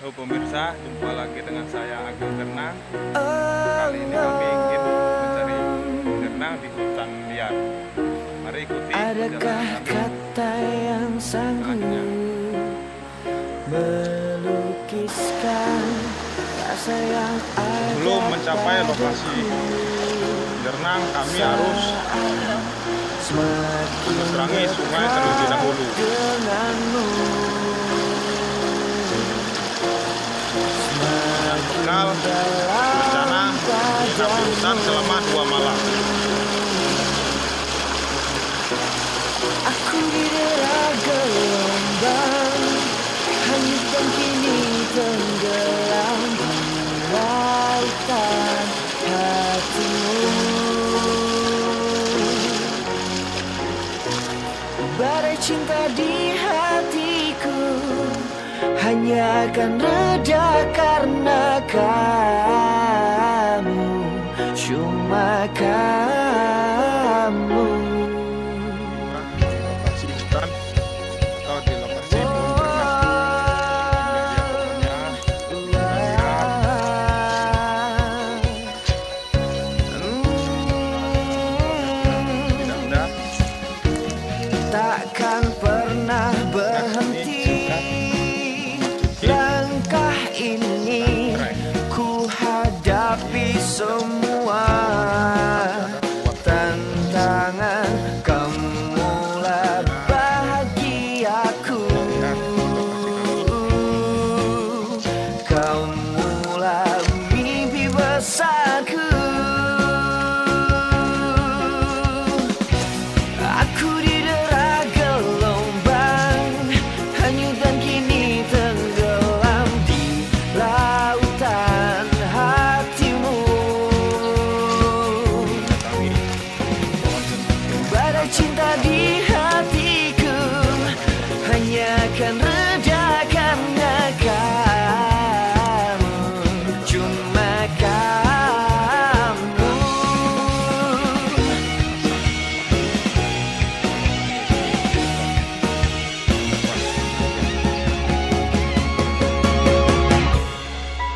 Halo pemirsa, jumpa lagi dengan saya Ageng Gernang. Kali ini kami ingin mencari gernang di hutan liar. Mari ikuti Adakah kata yang sanggup melukiskan rasa yang ada? Sebelum mencapai lokasi gernang, kami harus menyeberangi sungai terlebih dahulu. Bekal berencana menginap di hutan selama 2 malam. Aku didera gelombang, hanyut dan kini tenggelam di lautan hatimu. Badai cinta di hatiku hanya akan reda karena kamu, cuma kamu. Di lokasi hutan atau di lokasi pohon gernang, takkan pernah berhenti. Langkah ini ku hadapi semua tantangan. Kamulah bahagiaku, kamulah mimpi besarku. Aku didera gelombang, hanyut dan kini tenggelam di lautan hatimu. Badai cinta di hatiku hanya akan reda karena kamu, cuma kamu.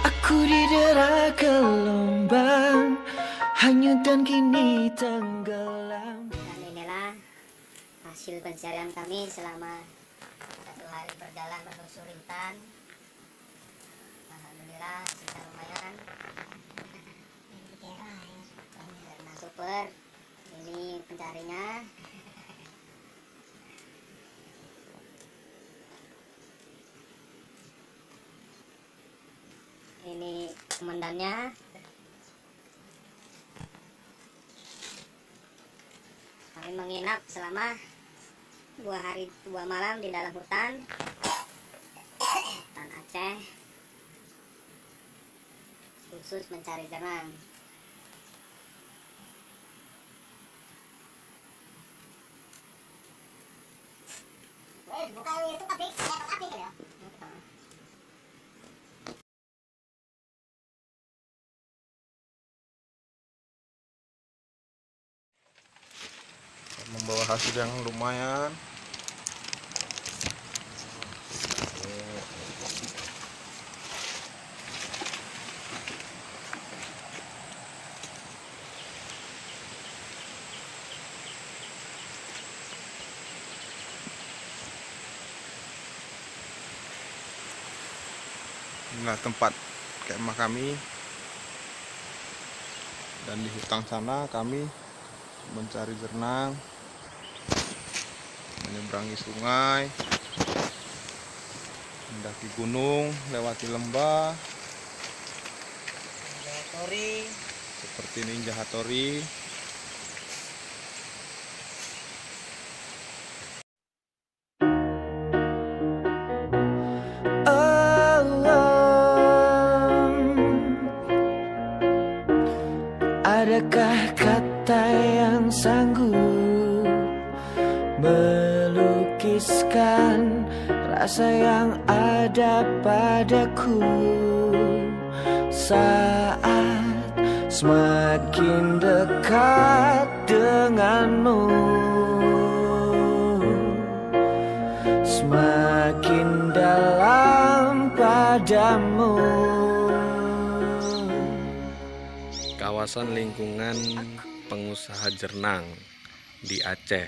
Aku didera gelombang, hanyut dan kini tenggelam. Dan inilah hasil pencarian kami selama 1 hari berjalan menelusuri hutan. Alhamdulillah sudah lumayan. Karena super. Ini pencarinya. Ini komandannya. Kami menginap selama 2 hari 2 malam di dalam hutan Aceh, khusus mencari gernang. Buka YouTube api ya. Membawa hasil yang lumayan. Inilah tempat kemah kami, dan di hutan sana kami mencari gernang, menyeberangi sungai, mendaki gunung, lewati lembah seperti Ninja Hattori. Adakah kata yang sanggup melukiskan rasa yang ada padaku saat semakin dekat denganmu, semakin dalam pada padamu. Kawasan lingkungan pengusaha Jernang di Aceh.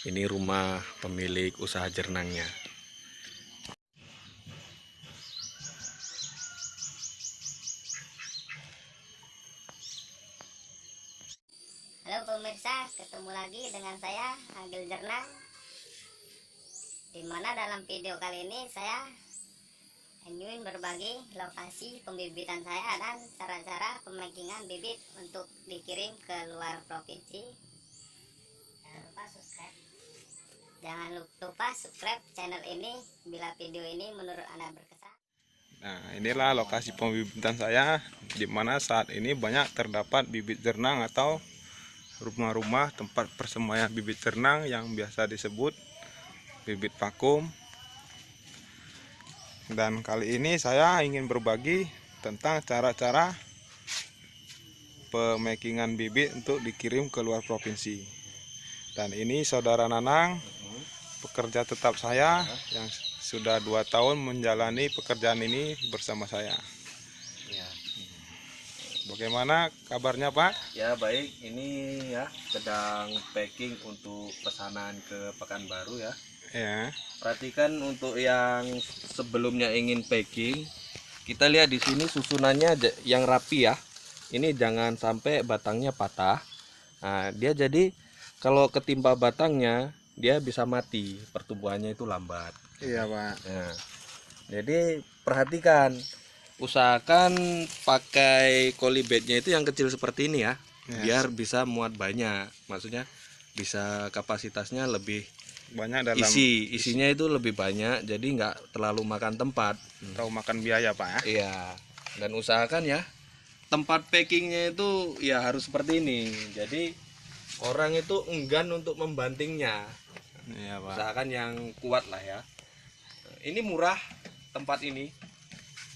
Ini rumah pemilik usaha jernangnya. Halo pemirsa, ketemu lagi dengan saya Agil Jernang. Dimana dalam video kali ini saya ingin berbagi lokasi pembibitan saya dan cara-cara pemakingan bibit untuk dikirim ke luar provinsi. Jangan lupa subscribe channel ini bila video ini menurut Anda berkesan. Nah, inilah lokasi pembibitan saya, di mana saat ini banyak terdapat bibit jernang atau rumah-rumah tempat persemaian bibit jernang yang biasa disebut bibit vakum. Dan kali ini saya ingin berbagi tentang cara-cara pemakingan bibit untuk dikirim ke luar provinsi. Dan ini saudara Nanang, pekerja tetap saya yang sudah 2 tahun menjalani pekerjaan ini bersama saya. Ya. Bagaimana kabarnya Pak? Ya baik, ini ya sedang packing untuk pesanan ke Pekanbaru ya. Ya. Perhatikan untuk yang sebelumnya ingin packing, kita lihat di sini susunannya yang rapi ya. Ini jangan sampai batangnya patah. Nah, dia jadi kalau ketimpa batangnya dia bisa mati, pertumbuhannya itu lambat. Iya Pak. Nah, jadi perhatikan, usahakan pakai kolibetnya itu yang kecil seperti ini ya, Ya. biar bisa muat banyak. Maksudnya bisa kapasitasnya lebih Banyak dalam isinya itu lebih banyak, jadi nggak terlalu makan tempat. atau makan biaya Pak ya. Iya, dan usahakan ya tempat packingnya itu ya harus seperti ini. Jadi orang itu enggan untuk membantingnya. Iya Pak. Usahakan yang kuat lah ya. Ini murah tempat ini.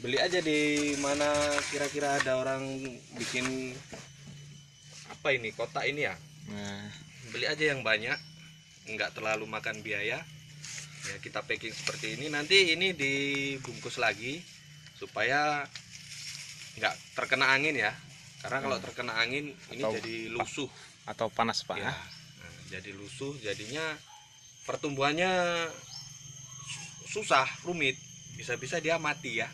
Beli aja di mana kira-kira ada orang bikin apa ini, kotak ini ya. Nah, Beli aja yang banyak, nggak terlalu makan biaya. Ya kita packing seperti ini. Nanti ini dibungkus lagi supaya nggak terkena angin ya. Karena kalau terkena angin ini Atau jadi lusuh. atau panas Pak Ya. ya. Nah, jadi lusuh, jadinya pertumbuhannya susah, rumit, bisa-bisa dia mati ya.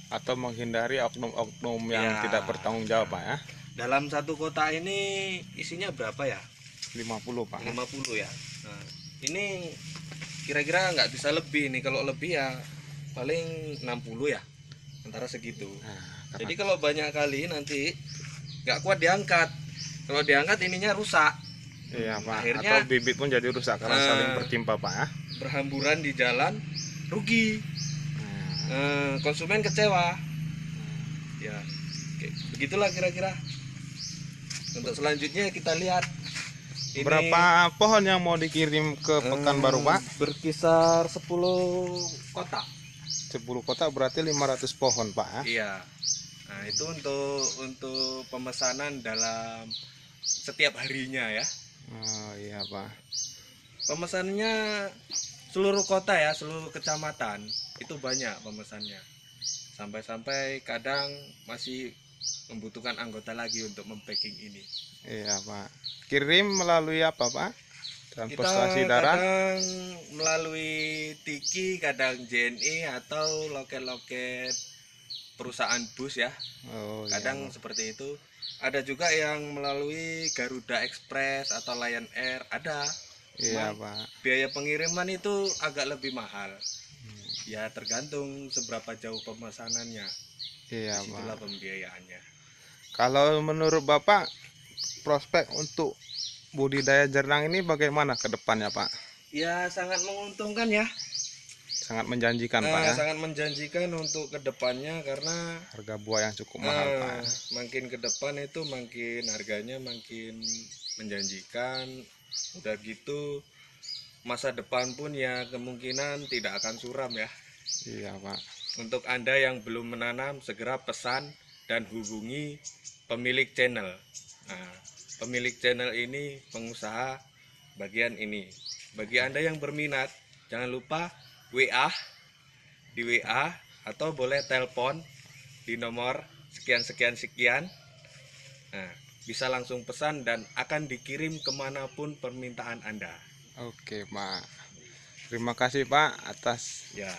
Atau menghindari oknum-oknum yang Ya. tidak bertanggung jawab Pak ya. Dalam satu kotak ini isinya berapa ya? 50 Pak. 50 ya. Nah, ini kira-kira nggak bisa lebih nih. Kalau lebih ya paling 60 ya, antara segitu. Nah, Jadi kalau banyak kali nanti nggak kuat diangkat. Kalau diangkat ininya rusak, iya Pak. akhirnya- Atau bibit pun jadi rusak karena saling bertimpa Pak ya. berhamburan di jalan, rugi. Konsumen kecewa. Ya, oke. Begitulah kira-kira. Untuk selanjutnya kita lihat. Ini Berapa pohon yang mau dikirim ke Pekanbaru Pak? berkisar 10 kotak. 10 kotak berarti 500 pohon Pak ya. Iya. Nah, itu untuk pemesanan dalam setiap harinya ya. Oh iya Pak. Pemesannya seluruh kota ya, seluruh kecamatan. Itu banyak pemesannya. Sampai-sampai kadang masih membutuhkan anggota lagi untuk mempacking ini. Iya Pak. Kirim melalui apa Pak? Kita Transportasi darat? kadang melalui Tiki, kadang JNE atau loket-loket perusahaan bus ya. Oh iya, Kadang Pak. seperti itu. Ada juga yang melalui Garuda Express atau Lion Air, ada. Iya Cuman Pak. biaya pengiriman itu agak lebih mahal. Ya tergantung seberapa jauh pemesanannya. Iya Itulah Pak. pembiayaannya. Kalau menurut Bapak prospek untuk budidaya jernang ini bagaimana ke depannya Pak? Ya sangat menguntungkan ya. Sangat menjanjikan Pak ya. Sangat menjanjikan untuk kedepannya karena Harga buah yang cukup mahal Pak. ya. makin ke depan itu makin harganya makin menjanjikan. Udah gitu masa depan pun ya kemungkinan tidak akan suram ya. Iya Pak. Untuk Anda yang belum menanam, segera pesan dan hubungi pemilik channel. Nah, pemilik channel ini pengusaha bagian ini. Bagi Anda yang berminat, jangan lupa WA di WA atau boleh telepon di nomor sekian. Nah, bisa langsung pesan dan akan dikirim kemanapun permintaan Anda. Oke Pak, terima kasih Pak atas Ya,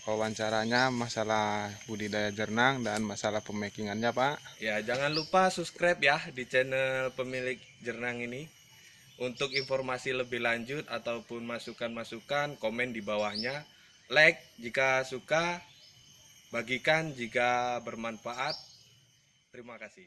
wawancaranya masalah budidaya jernang dan masalah pemakingannya Pak. ya jangan lupa subscribe ya di channel pemilik jernang ini. Untuk informasi lebih lanjut ataupun masukan-masukan, komen di bawahnya. Like jika suka, bagikan jika bermanfaat. Terima kasih.